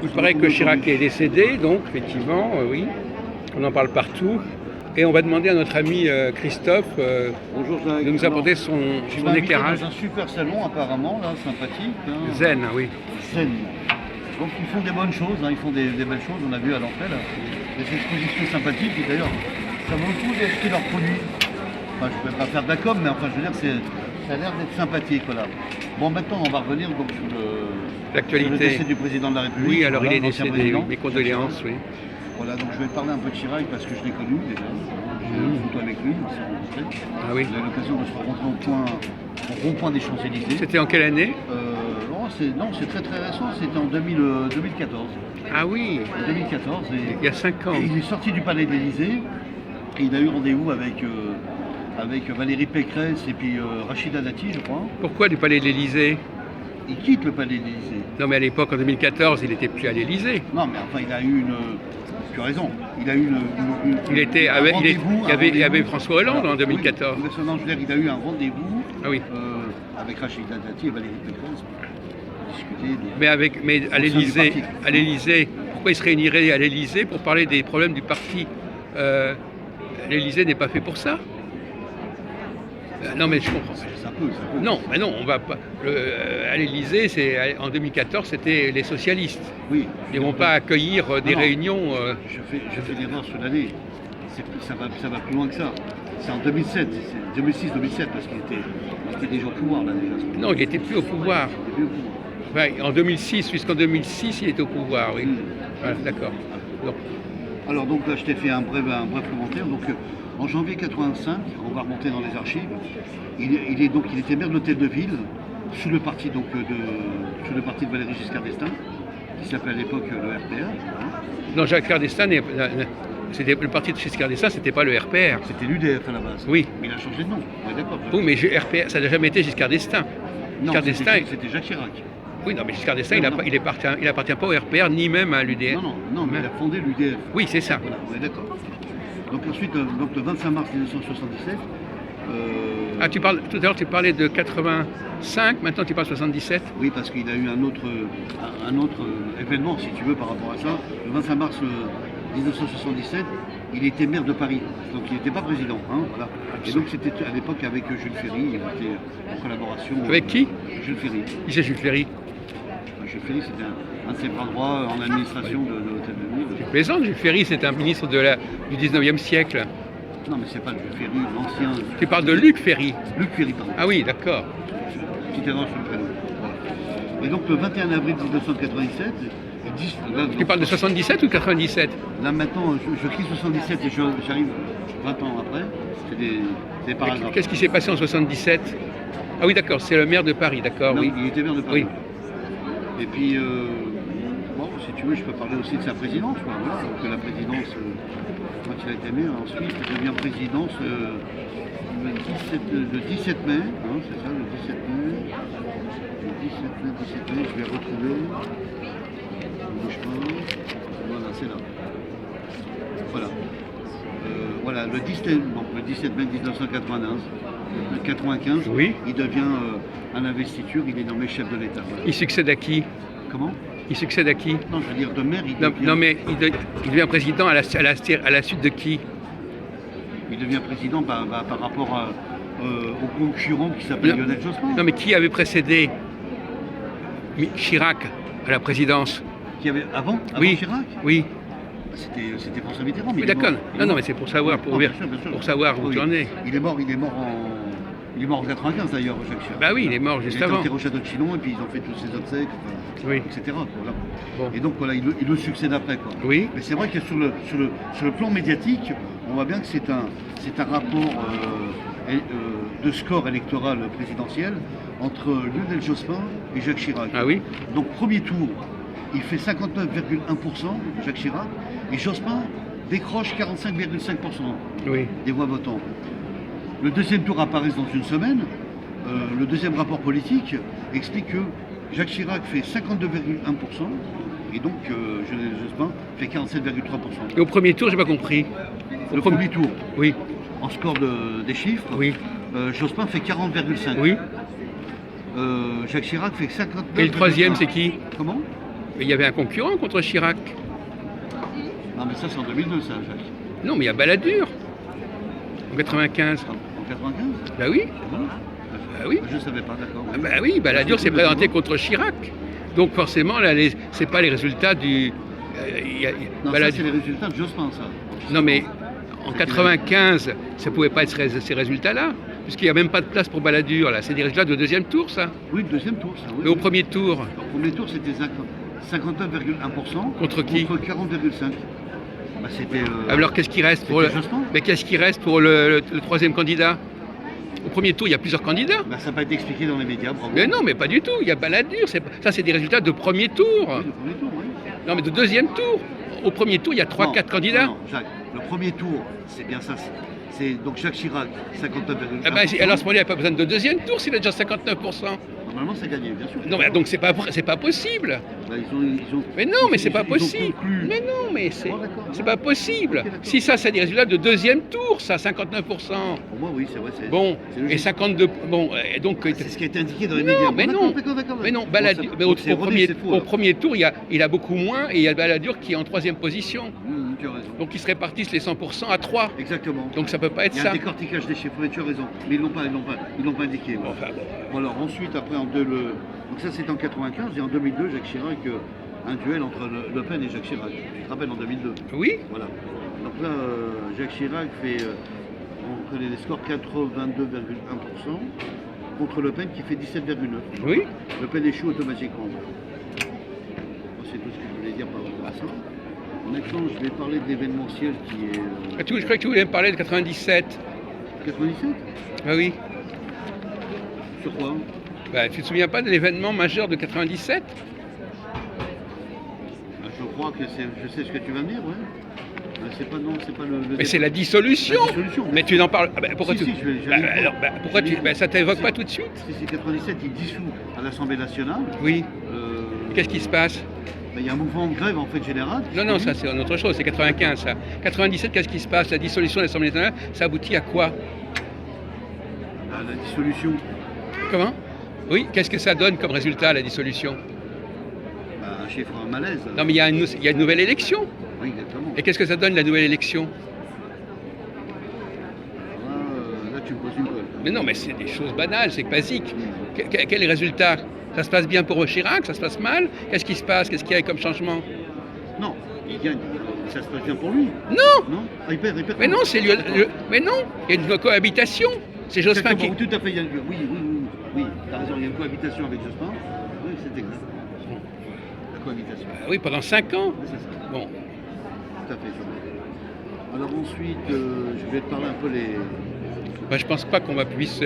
Il paraît que Chirac est décédé, donc effectivement, oui, on en parle partout. Et on va demander à notre ami Christophe Bonjour Jacques. de nous apporter son éclairage. Dans un super salon apparemment, là, sympathique. Hein. Zen, oui. Zen. Donc ils font des bonnes choses, hein, ils font des belles choses, on a vu à l'entrée là. Des expositions sympathiques, et d'ailleurs, ça vaut le coup d'acheter leurs produits. Enfin, je ne peux pas faire de la com, mais enfin, je veux dire, ça a l'air d'être sympathique, voilà. Bon, maintenant, on va revenir donc sur l'actualité. Le décès du président de la République. Oui, alors voilà, il est décédé, mes condoléances, oui. Voilà, donc je vais parler un peu de Chirac parce que je l'ai connu déjà. J'ai eu une photo avec lui, on s'est rencontrés. Ah oui. On a eu l'occasion de se rencontrer au rond-point des Champs-Élysées. C'était en quelle année? Non, c'est très très récent, c'était en 2014. Ah oui, En 2014. il y a 5 ans. Il est sorti du palais de l'Élysée et il a eu rendez-vous avec Valérie Pécresse et puis Rachida Dati, je crois. Pourquoi du palais de l'Élysée? Il quitte le palais de l'Élysée. Non mais à l'époque, en 2014, il n'était plus à l'Élysée. Non mais enfin, il a eu une... Tu as raison, il a eu Il était avec, il y avait François Hollande en 2014. Oui, non, je veux dire, il a eu un rendez-vous oui. avec Rachida Dati et Valérie Pécresse pour discuter. Mais à l'Élysée, pourquoi il se réunirait à l'Élysée pour parler des problèmes du parti? L'Élysée n'est pas fait pour ça. Non mais je comprends. Ça peut. Non, mais non, on va pas. À l'Élysée, en 2014, c'était les socialistes. Oui. Ils ne vont pas accueillir des réunions. Je fais l'erreur sur l'année. Ça va plus loin que ça. C'est en 2007, c'est 2006-2007 parce qu'il était déjà au pouvoir là déjà. Non, il n'était plus au pouvoir. Ouais, en 2006, puisqu'en 2006, il était au pouvoir, oui. Voilà, d'accord. Alors donc là, je t'ai fait un bref commentaire. Donc en janvier 85, on va remonter dans les archives. Il était maire de l'hôtel de ville sous le parti de Valéry Giscard d'Estaing, qui s'appelait à l'époque le RPR. Non, Giscard d'Estaing, c'était le parti de Giscard d'Estaing, c'était pas le RPR. C'était l'UDF à la base. Oui. Mais il a changé de nom. On est d'accord. Oui, mais RPR, ça n'a jamais été Giscard d'Estaing. Non, c'était Jacques Chirac. Oui, non, mais Giscard d'Estaing, il appartient pas au RPR, ni même à l'UDF. Non, mais il a fondé l'UDF. Oui, c'est ça. Voilà, on est d'accord. Donc ensuite, le 25 mars 1977... tout à l'heure, tu parlais de 85, maintenant tu parles 77. Oui, parce qu'il a eu un autre événement, si tu veux, par rapport à ça. Le 25 mars 1977, il était maire de Paris, donc il n'était pas président. Hein, voilà. Et donc c'était à l'époque avec Jules Ferry, il était en collaboration. Avec qui? Jules Ferry. Qui c'est Jules Ferry? Jules Ferry, c'était un de ses bras droits en administration de l'hôtel de ville. Tu plaisantes, Jules Ferry, c'est un ministre du 19e siècle. Non, mais c'est pas Jules Ferry, l'ancien. Tu parles de Luc Ferry. Luc Ferry, pardon. Ah oui, d'accord. Petite erreur sur le prénom. Voilà. Et donc le 21 avril 1997, tu parles de 77 ou 97? Là maintenant, je crie 77 et j'arrive 20 ans après. C'est par hasard. Qu'est-ce qui s'est passé en 77? Ah oui, d'accord, c'est le maire de Paris, d'accord, oui. Il était maire de Paris. Oui. Et puis, bon, si tu veux, je peux parler aussi de sa présidence. Quoi. Voilà. Donc la présidence, quand il a été maire, ensuite il devient présidence le 17 mai. Hein, c'est ça, le 17 mai. Le 17 mai, je vais retrouver. Voilà, c'est là. Voilà. Voilà, le 17 mai 1995, oui. Il devient à l'investiture, il est nommé chef de l'État. Voilà. Il succède à qui? Comment? Il succède à qui? Non, je veux dire de maire, il devient... Non, mais il devient président à la suite de qui? Il devient président par rapport au concurrent qui s'appelle Lionel Jospin. Non, mais qui avait précédé Chirac à la présidence? Qui avait avant oui. Chirac? Oui. C'était François Mitterrand. Mais d'accord. Non, mais c'est pour savoir, pour savoir où tu en es. Il est mort en 95 d'ailleurs, Jacques Chirac. Bah oui, il est mort juste avant. Il a été au château de Chinon et puis ils ont fait tous ses obsèques, etc. Voilà. Bon. Et donc voilà, il le succède après. Quoi. Oui. Mais c'est vrai que sur le plan médiatique, on voit bien que c'est un rapport de score électoral présidentiel entre Lionel Jospin et Jacques Chirac. Ah oui. Donc premier tour, il fait 59,1%, Jacques Chirac, et Jospin décroche 45,5% des voix votantes. Le deuxième tour apparaît dans une semaine. Le deuxième rapport politique explique que Jacques Chirac fait 52,1% et donc Lionel Jospin fait 47,3%. Et au premier tour, j'ai pas compris. Le premier tour, oui. En score des chiffres, oui. Jospin fait 40,5%. Oui. Jacques Chirac fait 59,3%. Et le troisième, c'est qui? Comment? Mais il y avait un concurrent contre Chirac. Non, mais ça, c'est en 2002, ça, Jacques. Non, mais il y a Balladur. En 95. En 95? Bah oui. Bon. Bah oui. Je ne savais pas, d'accord. Ah bah oui, Balladur s'est présenté contre Chirac. Donc forcément, là, c'est pas les résultats du. Non, ça, c'est les résultats de Jospin, ça. Non, mais en 95, ça ne pouvait pas être ces résultats-là, puisqu'il n'y a même pas de place pour Balladur, là. C'est des résultats de deuxième tour, ça. Oui, deuxième tour, ça. Oui, mais au premier tour. Au premier tour, c'était 59,1%. Contre qui? Contre 40,5%. Bah, c'était. Alors qu'est-ce qui reste pour Mais qu'est-ce qui reste pour le troisième candidat? Au premier tour, il y a plusieurs candidats. Bah, ça n'a pas été expliqué dans les médias, bravo. Mais non, mais pas du tout. Il y a Balladur. Ça, c'est des résultats de premier tour. Oui, de premier tour, oui. Non, mais de deuxième tour. Au premier tour, il y a 3-4 candidats. Non, Jacques, le premier tour, c'est bien ça. C'est donc Jacques Chirac, 59,1%. Ah ben, alors à ce moment-là, il n'y a pas besoin de deuxième tour s'il a déjà 59%. Normalement, c'est gagné, bien sûr. Non, mais donc c'est pas possible. Bah, ils ont, mais non, mais c'est pas possible. Mais non, mais c'est pas possible. Okay, si ça, c'est des résultats de deuxième tour, ça, 59%. Pour moi, oui, c'est vrai. Bon, et 52. Bon, et donc. C'est ce qui a été indiqué dans les médias. Mais non, mais non. Balladur, au premier tour, il a beaucoup moins et il y a Balladur qui est en troisième position. Tu as raison. Donc ils se répartissent les 100% à 3. Exactement. Donc ça peut pas être ça. Il y a un décortiquage des chiffres, mais tu as raison. Mais ils l'ont pas indiqué. Ouais. Enfin, bon, alors ensuite, après, donc ça c'est en 95 et en 2002, Jacques Chirac, un duel entre Le Pen et Jacques Chirac. Tu te rappelles en 2002? Oui. Voilà. Donc là, Jacques Chirac fait, on connaît les scores, 82,1% contre Le Pen qui fait 17,9%. Oui. Le Pen échoue automatiquement. C'est tout ce que je voulais dire par rapport à ça. Maintenant, je vais parler de l'événementiel qui est. Je croyais que tu voulais me parler de 97. 97? Ah oui. Sur quoi? Bah, tu te souviens pas de l'événement majeur de 97? Je crois que je sais ce que tu vas me dire, ouais. C'est pas le. Mais c'est la dissolution. La dissolution. Mais tu n'en parles. Ah bah, pourquoi si, tu. Pourquoi tu. Bah, ça t'évoque pas tout de suite? Si 97, il dissout à l'Assemblée nationale. Oui. Qu'est-ce qui se passe? Il y a un mouvement de grève en fait général. Non, ça c'est autre chose, c'est 95 ça. 97, qu'est-ce qui se passe? La dissolution de l'Assemblée nationale, ça aboutit à quoi? La dissolution. Comment? Oui, qu'est-ce que ça donne comme résultat, la dissolution? Un chiffre, un malaise. Non, mais il y a une nouvelle élection. Oui, exactement. Et qu'est-ce que ça donne, la nouvelle élection? Là, tu me poses une colle. Mais non, mais c'est des choses banales, c'est basique. Quel est le résultat? Ça se passe bien pour Chirac? Ça se passe mal? Qu'est-ce qui se passe? Qu'est-ce qu'il y a comme changement? Non, il gagne. Ça se passe bien pour lui. Non. Non. Il perd. Mais non, c'est mais non, il y a une cohabitation. C'est Jospin qui. Tout à fait, oui, t'as raison, il y a une cohabitation avec Jospin. Oui, c'est exact. La cohabitation. Oui, pendant 5 ans. Oui, c'est ça. Bon. Tout à fait. Alors ensuite, je vais te parler un peu les. Bah, je pense pas qu'on va puisse